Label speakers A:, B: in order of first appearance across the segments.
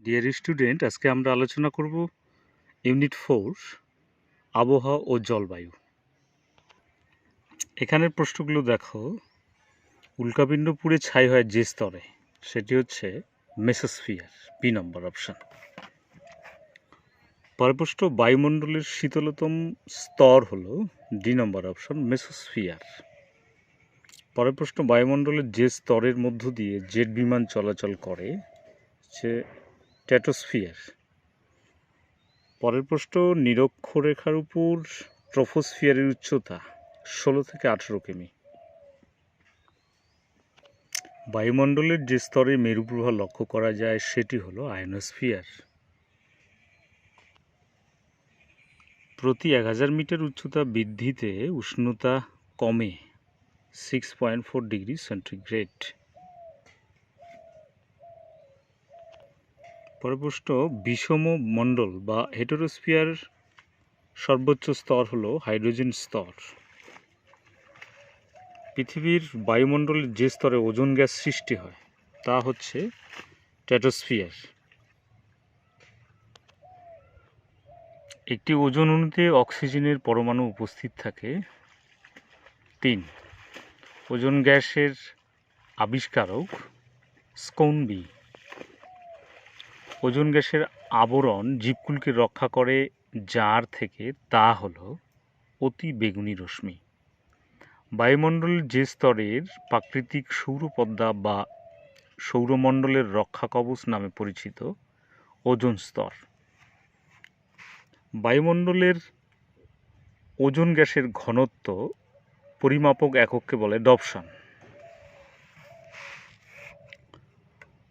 A: Dear student, আজকে আমরা আলোচনা করব ইউনিট 4 আবহাওয়া ও জলবায়ু। এখানের প্রশ্নগুলো দেখো। উল্কাপিণ্ড পুড়ে ছাই হয় যে স্তরে, সেটি হচ্ছে মেসোস্ফিয়ার, বি নম্বর অপশন। পরের প্রশ্ন, বায়ুমণ্ডলের শীতলতম স্তর হলো, ডি নম্বর অপশন, মেসোস্ফিয়ার। পরের প্রশ্ন, বায়ুমণ্ডলের যে স্তরের মধ্য দিয়ে জেট বিমান চলাচল করে সে স্ট্র্যাটোস্ফিয়ার। পরের প্রশ্ন, নিরক্ষরেখার উপর ট্রপোস্ফিয়ারের উচ্চতা 16 থেকে 18 কিমি। বায়ুমণ্ডলের যে স্তরে মেরুপ্রবাহ লক্ষ্য করা যায় সেটি হলো আয়নোস্ফিয়ার। প্রতি 1000 মিটার উচ্চতা বৃদ্ধিতে উষ্ণতা কমে 6.4 ডিগ্রি সেন্টিগ্রেড। পরের প্রশ্ন, বিষম মণ্ডল বা হেটেরোস্ফিয়ার সর্বোচ্চ স্তর হলো হাইড্রোজেন স্তর। পৃথিবীর বায়ুমণ্ডলের যে স্তরে ওজোন গ্যাস সৃষ্টি হয় তা হচ্ছে স্ট্র্যাটোস্ফিয়ার। একটি ওজোন অণুতে অক্সিজেনের পরমাণু উপস্থিত থাকে। 3, ওজোন গ্যাসের আবিষ্কারক স্কোনবি। ওজোন গ্যাসের আবরণ জীবকুলকে রক্ষা করে যার থেকে, তা হলো অতি বেগুনি রশ্মি। বায়ুমণ্ডলের যে স্তরের প্রাকৃতিক সৌরপদ্মা বা সৌরমণ্ডলের রক্ষা কবচ নামে পরিচিত ওজোন স্তর। বায়ুমণ্ডলের ওজোন গ্যাসের ঘনত্ব পরিমাপক একককে বলে ডপসন।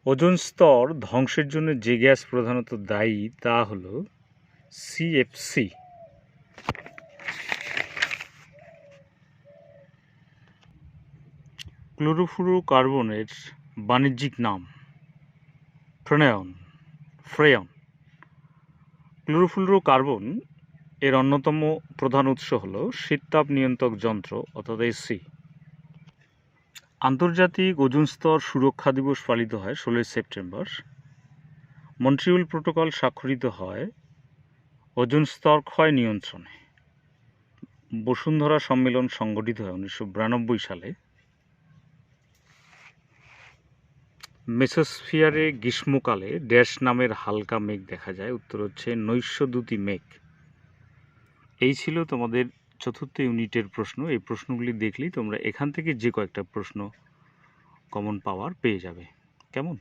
A: ওজোন স্তর ধ্বংসের জন্য যে গ্যাস প্রধানত দায়ী তা হল সিএফসি। ক্লোরোফ্লুরোকার্বনের বাণিজ্যিক নাম ফ্রেয়ন। ক্লোরোফ্লুরোকার্বন এর অন্যতম প্রধান উৎস হল শীততাপ নিয়ন্ত্রক যন্ত্র অর্থাৎ এসি। আন্তর্জাতিক ওজোন স্তর সুরক্ষা দিবস পালিত হয় 16 সেপ্টেম্বর। মন্ট্রিয়ল প্রোটোকল স্বাক্ষরিত হয় ওজোন স্তর ক্ষয় নিয়ন্ত্রণে। বসুন্ধরা সম্মেলন সংগঠিত হয় 1992 সালে। মেসোস্ফিয়ারে গ্রীষ্মকালে ড্যাশ নামের হালকা মেঘ দেখা যায়। উত্তর হচ্ছে নৈশদ্যুতি মেঘ। এই ছিল তোমাদের চতুর্থ ইউনিটের প্রশ্ন। এই প্রশ্নগুলি দেখলেই তোমরা এখান থেকে যে কয়েকটা প্রশ্ন কমন পাওয়ার পেয়ে যাবে। কেমন?